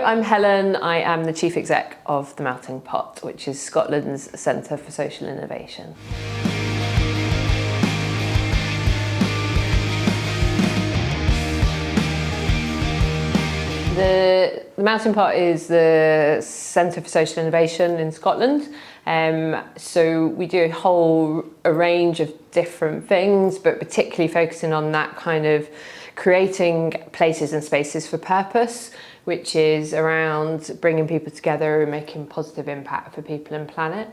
I'm Helen. I am the Chief Exec of the Melting Pot, which is Scotland's Centre for Social Innovation. The Melting Pot is the Centre for Social Innovation in Scotland. So we do a range of different things, but particularly focusing on that kind of creating places and spaces for purpose, which is around bringing people together and making positive impact for people and planet.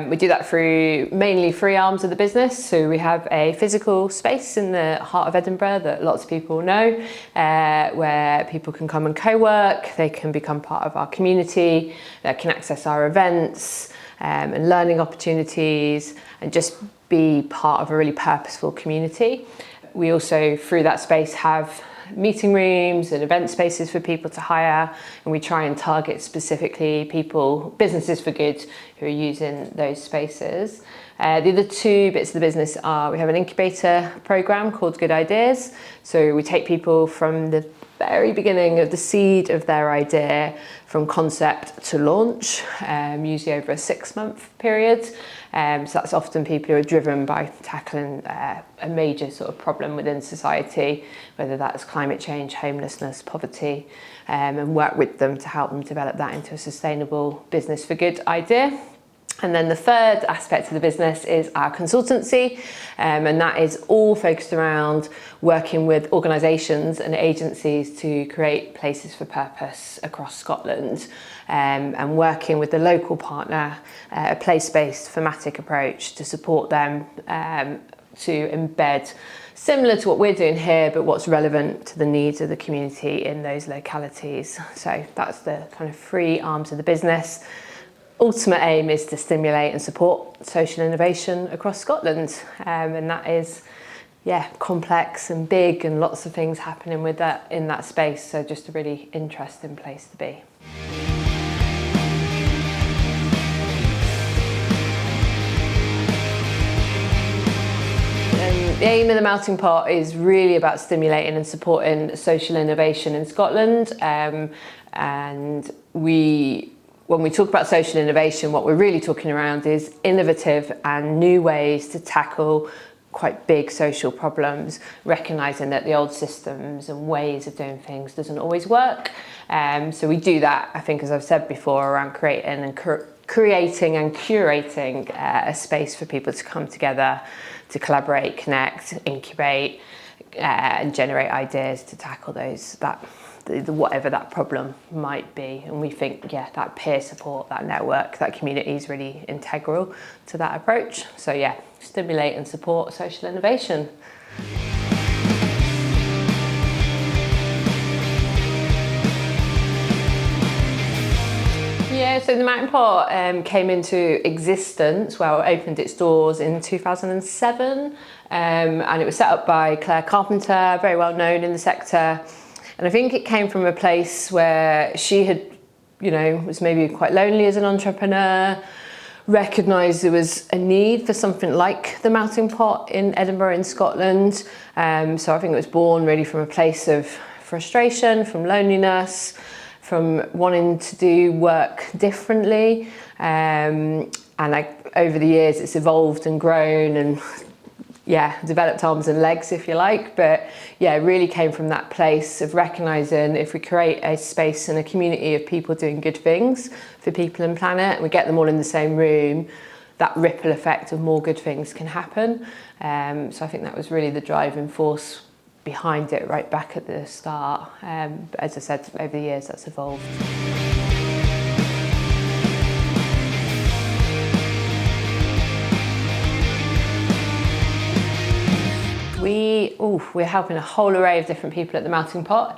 We do that through mainly three arms of the business. So we have a physical space in the heart of Edinburgh that lots of people know, where people can come and co-work, they can become part of our community, they can access our events and learning opportunities and just be part of a really purposeful community. We also, through that space, have meeting rooms and event spaces for people to hire, and we try and target specifically people, businesses for good, who are using those spaces. The other two bits of the business are, we have an incubator program called Good Ideas. So we take people from the very beginning of the seed of their idea, from concept to launch, usually over a 6-month period. So that's often people who are driven by tackling a major sort of problem within society, whether that's climate change, homelessness, poverty, and work with them to help them develop that into a sustainable business for good idea. And then the third aspect of the business is our consultancy, and that is all focused around working with organisations and agencies to create places for purpose across Scotland, and working with the local partner, a place-based thematic approach to support them to embed, similar to what we're doing here, but what's relevant to the needs of the community in those localities. So that's the kind of three arms of the business. Ultimate aim is to stimulate and support social innovation across Scotland, and that is, complex and big, and lots of things happening with that in that space. So just a really interesting place to be. The aim of the Melting Pot is really about stimulating and supporting social innovation in Scotland, and when we talk about social innovation, what we're really talking around is innovative and new ways to tackle quite big social problems, recognising that the old systems and ways of doing things doesn't always work. So we do that, I think, as I've said before, around creating and curating a space for people to come together, to collaborate, connect, incubate, and generate ideas to tackle whatever that problem might be. And we think, that peer support, that network, that community is really integral to that approach. So stimulate and support social innovation. So the Melting Pot came into existence, opened its doors in 2007, and it was set up by Claire Carpenter, very well known in the sector. And I think it came from a place where she had, was maybe quite lonely as an entrepreneur, recognised there was a need for something like the Melting Pot in Edinburgh, in Scotland. So I think it was born really from a place of frustration, from loneliness, from wanting to do work differently. And over the years, it's evolved and grown and developed arms and legs, if you like, but it really came from that place of recognising if we create a space and a community of people doing good things for people and planet, and we get them all in the same room, that ripple effect of more good things can happen. So I think that was really the driving force behind it right back at the start. But as I said, over the years that's evolved. We're helping a whole array of different people at the Melting Pot.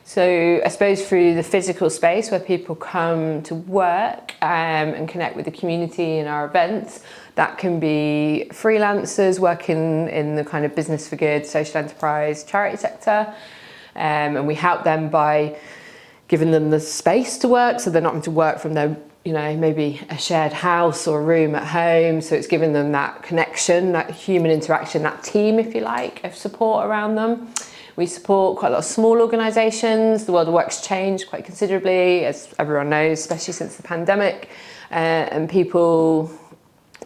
So I suppose through the physical space where people come to work and connect with the community in our events, that can be freelancers working in the kind of business for good, social enterprise, charity sector. And we help them by giving them the space to work, so they're not having to work from their maybe a shared house or a room at home. So it's giving them that connection, that human interaction, that team, if you like, of support around them. We support quite a lot of small organisations. The world of work's changed quite considerably, as everyone knows, especially since the pandemic, and people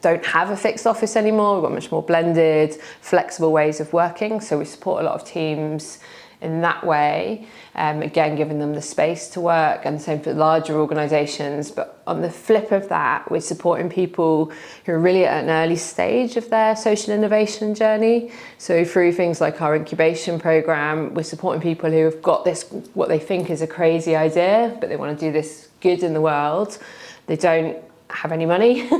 don't have a fixed office anymore. We've got much more blended, flexible ways of working. So we support a lot of teams in that way, again, giving them the space to work, and the same for larger organisations. But on the flip of that, we're supporting people who are really at an early stage of their social innovation journey. So through things like our incubation programme, we're supporting people who have got this, what they think is a crazy idea, but they want to do this good in the world. They don't have any money,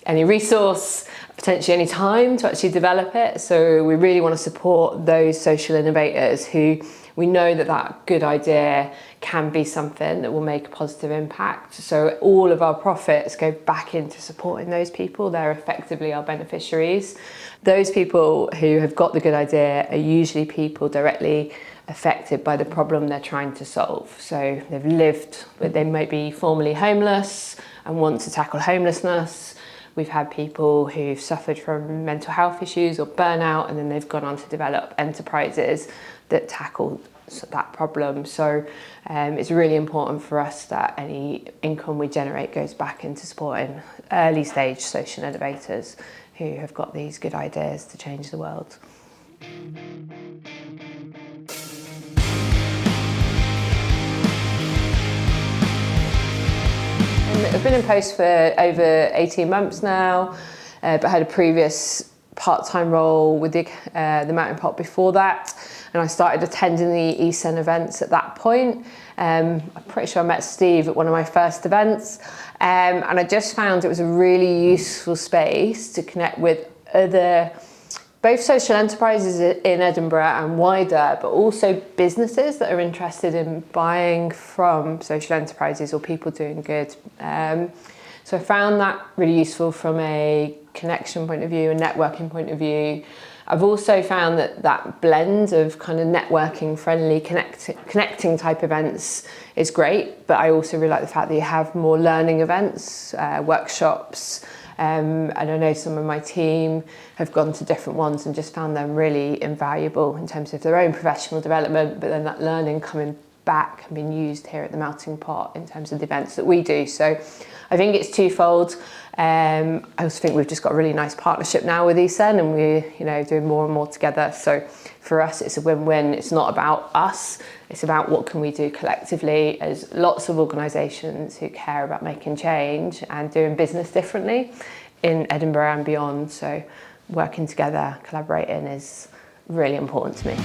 any resource, potentially any time to actually develop it. So we really want to support those social innovators who we know that good idea can be something that will make a positive impact. So all of our profits go back into supporting those people. They're effectively our beneficiaries. Those people who have got the good idea are usually people directly affected by the problem they're trying to solve. So they've lived, they might be formerly homeless and want to tackle homelessness. We've had people who've suffered from mental health issues or burnout, and then they've gone on to develop enterprises that tackle that problem. So it's really important for us that any income we generate goes back into supporting early stage social innovators who have got these good ideas to change the world. I've been in post for over 18 months now, but had a previous part-time role with the Melting Pot before that, and I started attending the ESEN events at that point. I'm pretty sure I met Steve at one of my first events, and I just found it was a really useful space to connect with other both social enterprises in Edinburgh and wider, but also businesses that are interested in buying from social enterprises or people doing good. So I found that really useful from a connection point of view and networking point of view. I've also found that blend of kind of networking friendly, connecting type events is great, but I also really like the fact that you have more learning events, workshops, and I know some of my team have gone to different ones and just found them really invaluable in terms of their own professional development, but then that learning coming back and being used here at the Melting Pot in terms of the events that we do. So I think it's twofold. I also think we've just got a really nice partnership now with ESEN, and we're doing more and more together. So for us, it's a win-win. It's not about us. It's about what can we do collectively as lots of organisations who care about making change and doing business differently in Edinburgh and beyond. So working together, collaborating is really important to me.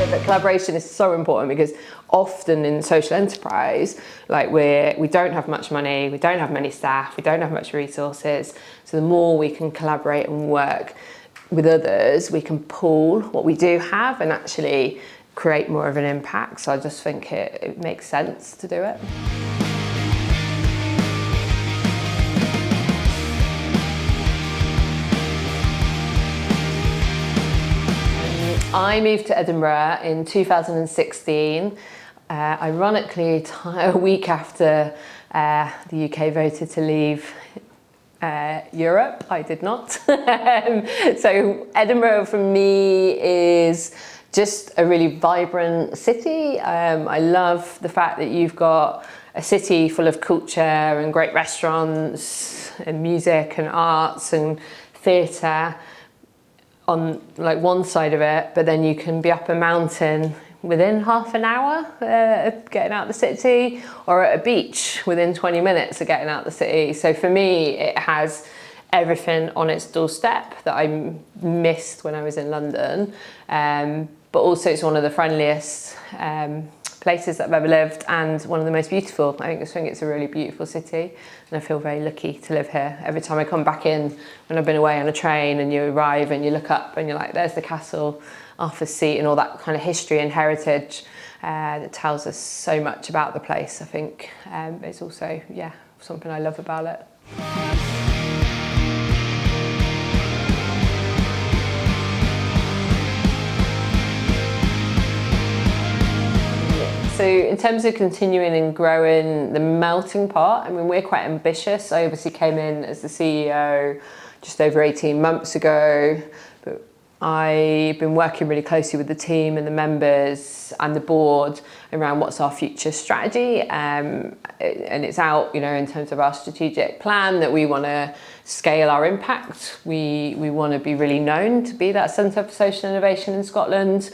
But collaboration is so important because often in social enterprise, like we don't have much money, we don't have many staff, we don't have much resources. So the more we can collaborate and work with others, we can pool what we do have and actually create more of an impact. So I just think it makes sense to do it. I moved to Edinburgh in 2016, ironically a week after the UK voted to leave Europe. I did not. So Edinburgh for me is just a really vibrant city. I love the fact that you've got a city full of culture and great restaurants and music and arts and theatre on like one side of it, but then you can be up a mountain within half an hour of getting out the city, or at a beach within 20 minutes of getting out the city. So for me, it has everything on its doorstep that I missed when I was in London, but also it's one of the friendliest places that I've ever lived and one of the most beautiful. I think it's a really beautiful city, and I feel very lucky to live here. Every time I come back in, when I've been away on a train and you arrive and you look up and you're like, there's the castle, Arthur's Seat, and all that kind of history and heritage that tells us so much about the place. I think it's also, something I love about it. So in terms of continuing and growing the melting pot, I mean, we're quite ambitious. I obviously came in as the CEO just over 18 months ago, but I've been working really closely with the team and the members and the board around what's our future strategy. And it's out, in terms of our strategic plan, that we want to scale our impact. We want to be really known to be that centre for social innovation in Scotland.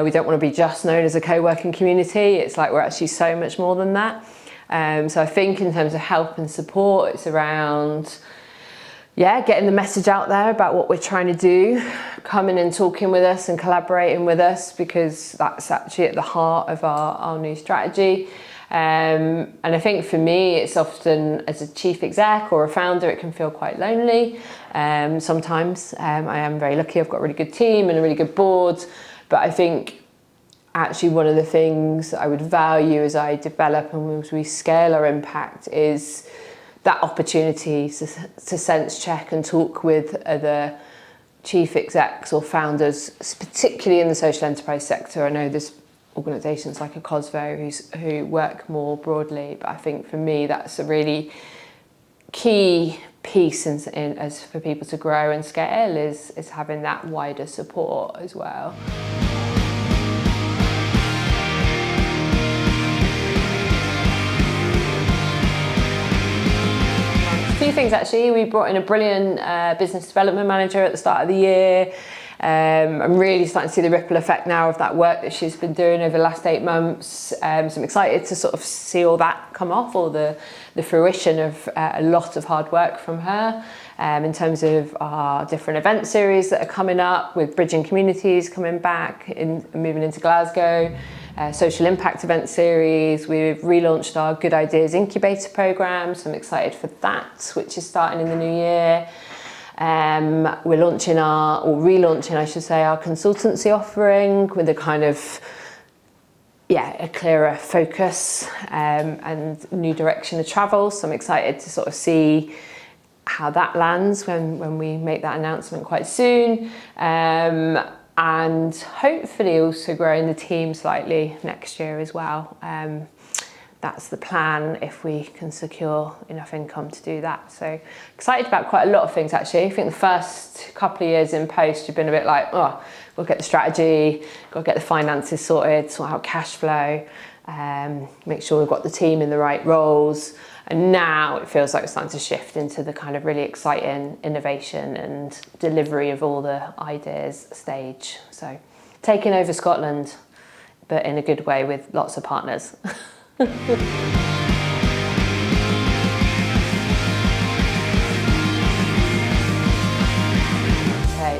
We don't want to be just known as a co-working community. It's like we're actually so much more than that. So I think in terms of help and support, it's around getting the message out there about what we're trying to do, coming and talking with us and collaborating with us, because that's actually at the heart of our new strategy. And I think for me, it's often as a chief exec or a founder, it can feel quite lonely. Sometimes I am very lucky. I've got a really good team and a really good board. But I think actually one of the things I would value as I develop and as we scale our impact is that opportunity to sense check and talk with other chief execs or founders, particularly in the social enterprise sector. I know there's organisations like a Cosvo who work more broadly, but I think for me that's a really key piece as for people to grow and scale is having that wider support as well. Few things actually. We brought in a brilliant business development manager at the start of the year. I'm really starting to see the ripple effect now of that work that she's been doing over the last 8 months. So I'm excited to sort of see all that come off, all the fruition of a lot of hard work from her. In terms of our different event series that are coming up, with Bridging Communities coming back and moving into Glasgow. Social impact event series. We've relaunched our Good Ideas Incubator programme, so I'm excited for that, which is starting in the new year. We're relaunching, I should say, our consultancy offering with a kind of, a clearer focus and new direction of travel. So I'm excited to sort of see how that lands when we make that announcement quite soon. And hopefully also growing the team slightly next year as well. That's the plan if we can secure enough income to do that. So excited about quite a lot of things actually. I think the first couple of years in post, you've been a bit like, we'll get the strategy, got to get the finances sorted, sort out cash flow, make sure we've got the team in the right roles. And now it feels like it's starting to shift into the kind of really exciting innovation and delivery of all the ideas stage. So taking over Scotland, but in a good way with lots of partners. Okay,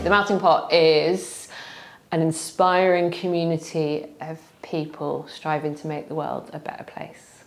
the Melting Pot is an inspiring community of people striving to make the world a better place.